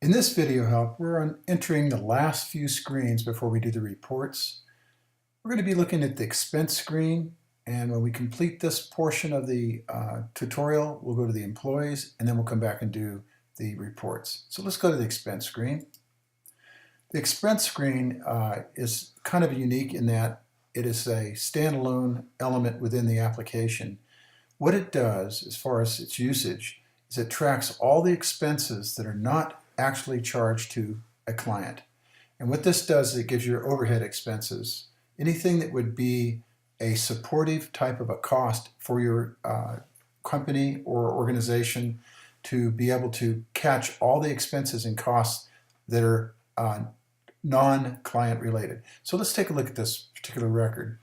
In this video help, we're entering the last few screens before we do the reports. We're going to be looking at the expense screen, and when we complete this portion of the tutorial, we'll go to the employees, and then we'll come back and do the reports. So let's go to the expense screen. The expense screen is kind of unique in that it is a standalone element within the application. What it does, as far as its usage, is it tracks all the expenses that are not actually charged to a client. And what this does is it gives your overhead expenses, anything that would be a supportive type of a cost for your company or organization, to be able to catch all the expenses and costs that are non-client related. So let's take a look at this particular record.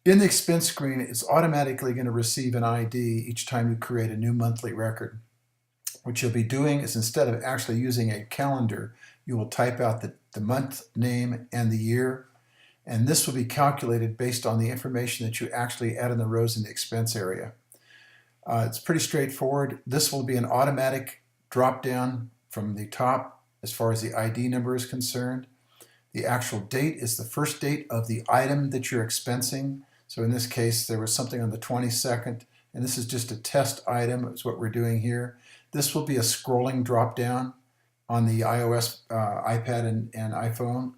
In the expense screen, it's automatically going to receive an ID each time you create a new monthly record. What you'll be doing is, instead of actually using a calendar, you will type out the month name and the year, and this will be calculated based on the information that you actually add in the rows in the expense area. It's pretty straightforward. This will be an automatic drop down from the top as far as the ID number is concerned. The actual date is the first date of the item that you're expensing. So in this case, there was something on the 22nd, and this is just a test item, is what we're doing here. This will be a scrolling drop down on the iOS, iPad, and iPhone.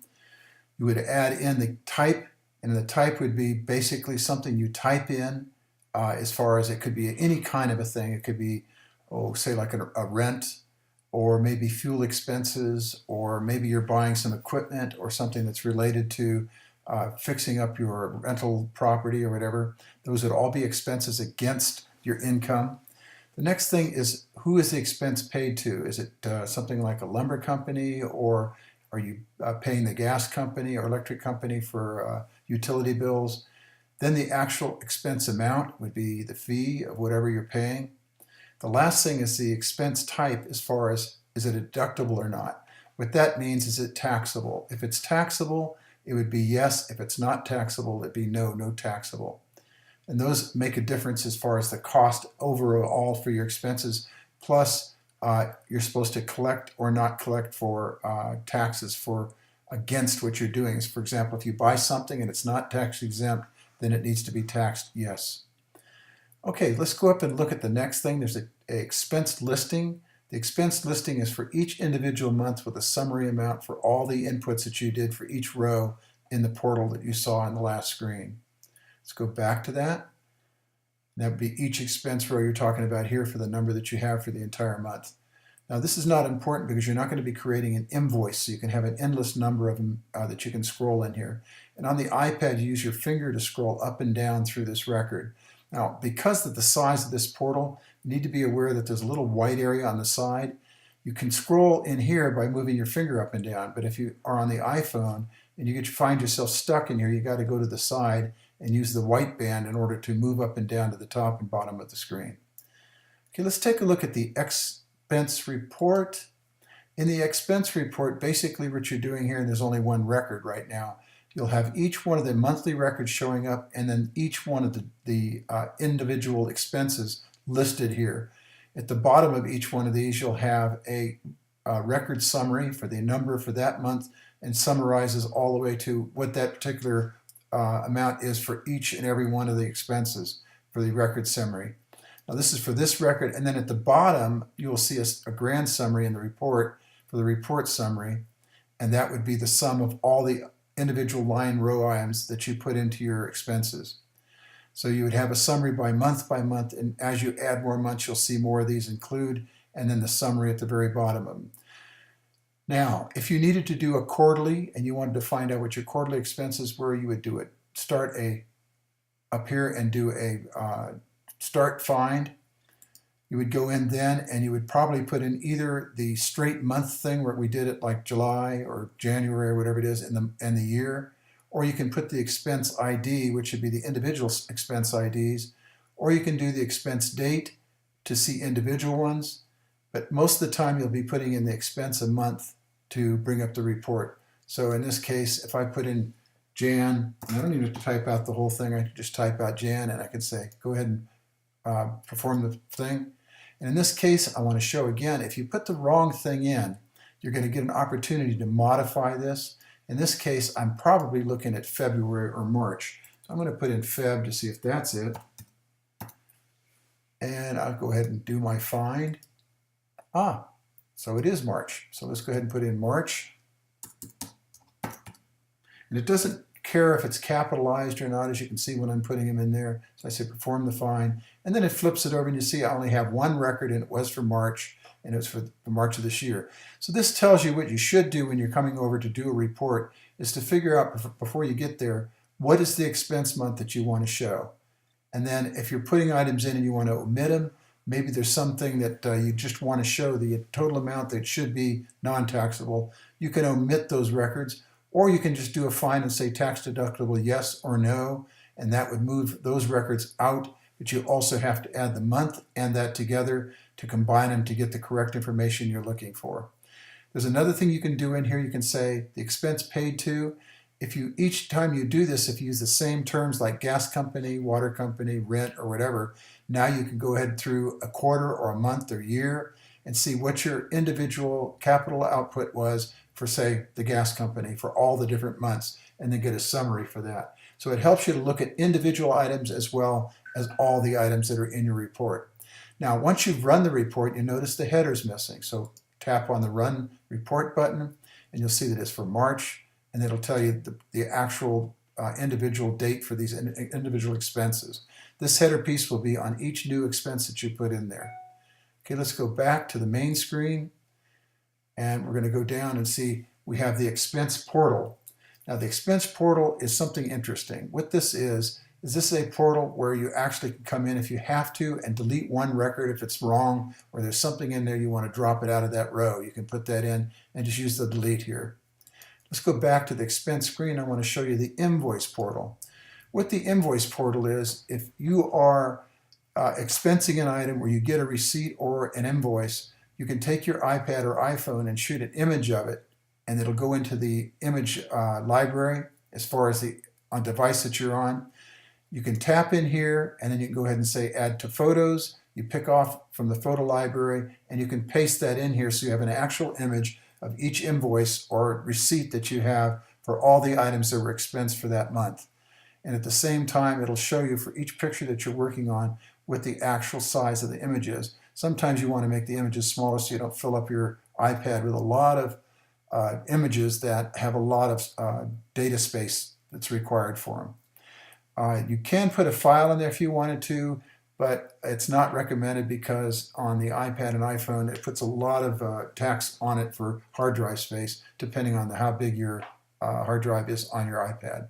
You would add in the type, and the type would be basically something you type in, as far as it could be any kind of a thing. It could be, say like a rent, or maybe fuel expenses, or maybe you're buying some equipment or something that's related to fixing up your rental property or whatever. Those would all be expenses against your income. The next thing is, who is the expense paid to? Is it something like a lumber company, or are you paying the gas company or electric company for utility bills? Then the actual expense amount would be the fee of whatever you're paying. The last thing is the expense type, as far as, is it deductible or not? What that means is, it taxable? If it's taxable, it would be yes. If it's not taxable, it'd be no, no taxable. And those make a difference as far as the cost overall for your expenses. Plus, you're supposed to collect or not collect for taxes for against what you're doing. For example, if you buy something and it's not tax exempt, then it needs to be taxed yes. Okay, let's go up and look at the next thing. There's a expense listing. The expense listing is for each individual month with a summary amount for all the inputs that you did for each row in the portal that you saw on the last screen. Let's go back to that. That would be each expense row you're talking about here for the number that you have for the entire month. Now, this is not important because you're not going to be creating an invoice, so you can have an endless number of them that you can scroll in here. And on the iPad, you use your finger to scroll up and down through this record. Now, because of the size of this portal, you need to be aware that there's a little white area on the side. You can scroll in here by moving your finger up and down, but if you are on the iPhone and you find yourself stuck in here, you got to go to the side and use the white band in order to move up and down to the top and bottom of the screen. Okay, let's take a look at the expense report. In the expense report, basically what you're doing here, and there's only one record right now, you'll have each one of the monthly records showing up, and then each one of the individual expenses listed here. At the bottom of each one of these, you'll have a record summary for the number for that month, and summarizes all the way to what that particular amount is for each and every one of the expenses for the record summary. Now, this is for this record, and then at the bottom you will see a grand summary in the report for the report summary, and that would be the sum of all the individual line row items that you put into your expenses. So you would have a summary by month, and as you add more months, you'll see more of these include, and then the summary at the very bottom of them. Now, if you needed to do a quarterly and you wanted to find out what your quarterly expenses were, you would do it. Start up here and do a start find. You would go in then, and you would probably put in either the straight month thing where we did it like July or January or whatever it is, and the year, or you can put the expense ID, which would be the individual expense IDs, or you can do the expense date to see individual ones. But most of the time you'll be putting in the expense a month to bring up the report. So in this case, if I put in Jan, I don't even have to type out the whole thing. I can just type out Jan, and I can say, go ahead and perform the thing. And in this case, I want to show again, if you put the wrong thing in, you're going to get an opportunity to modify this. In this case, I'm probably looking at February or March. So I'm going to put in Feb to see if that's it. And I'll go ahead and do my find. Ah, so it is March. So let's go ahead and put in March. And it doesn't care if it's capitalized or not, as you can see when I'm putting them in there. So I say perform the find, and then it flips it over, and you see I only have one record, and it was for March, and it was for March of this year. So this tells you what you should do when you're coming over to do a report, is to figure out before you get there, what is the expense month that you want to show. And then if you're putting items in and you want to omit them, maybe there's something that you just want to show the total amount that should be non-taxable, you can omit those records. Or you can just do a find and say tax deductible yes or no, and that would move those records out, but you also have to add the month and that together to combine them to get the correct information you're looking for. There's another thing you can do in here. You can say the expense paid to. Each time you do this, if you use the same terms like gas company, water company, rent, or whatever, now you can go ahead through a quarter or a month or year and see what your individual capital output was for, say, the gas company for all the different months, and then get a summary for that. So it helps you to look at individual items as well as all the items that are in your report. Now, once you've run the report, you notice the header's missing. So tap on the Run Report button, and you'll see that it's for March, and it'll tell you the actual individual date for these individual expenses. This header piece will be on each new expense that you put in there. Okay, let's go back to the main screen. And we're going to go down and see we have the expense portal. Now the expense portal is something interesting. What this is this is a portal where you actually can come in if you have to and delete one record if it's wrong or there's something in there you want to drop it out of that row. You can put that in and just use the delete here. Let's go back to the expense screen. I want to show you the invoice portal. What the invoice portal is, if you are expensing an item where you get a receipt or an invoice, you can take your iPad or iPhone and shoot an image of it, and it'll go into the image library as far as the device that you're on. You can tap in here, and then you can go ahead and say add to photos. You pick off from the photo library, and you can paste that in here so you have an actual image of each invoice or receipt that you have for all the items that were expensed for that month. And at the same time, it'll show you for each picture that you're working on what the actual size of the image is. Sometimes you want to make the images smaller so you don't fill up your iPad with a lot of images that have a lot of data space that's required for them. You can put a file in there if you wanted to, but it's not recommended because on the iPad and iPhone it puts a lot of tax on it for hard drive space depending on how big your hard drive is on your iPad.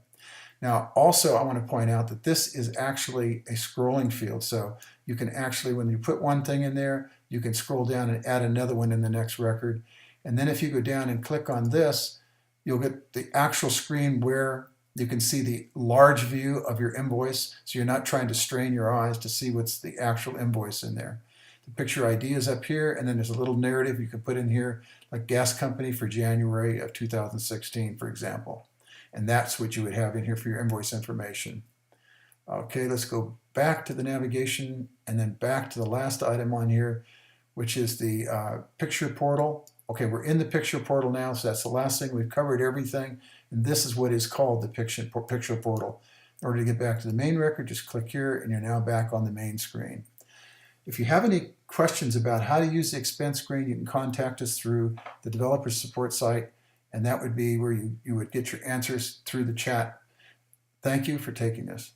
Now also I want to point out that this is actually a scrolling field, so you can actually, when you put one thing in there, you can scroll down and add another one in the next record. And then if you go down and click on this, you'll get the actual screen where you can see the large view of your invoice, so you're not trying to strain your eyes to see what's the actual invoice in there. The picture ID is up here, and then there's a little narrative you can put in here, like gas company for January of 2016, for example. And that's what you would have in here for your invoice information. Okay, let's go back to the navigation and then back to the last item on here, which is the picture portal. Okay, we're in the picture portal now, so that's the last thing. We've covered everything, and this is what is called the picture portal. In order to get back to the main record, just click here, and you're now back on the main screen. If you have any questions about how to use the expense screen, you can contact us through the developer support site, and that would be where you would get your answers through the chat. Thank you for taking this.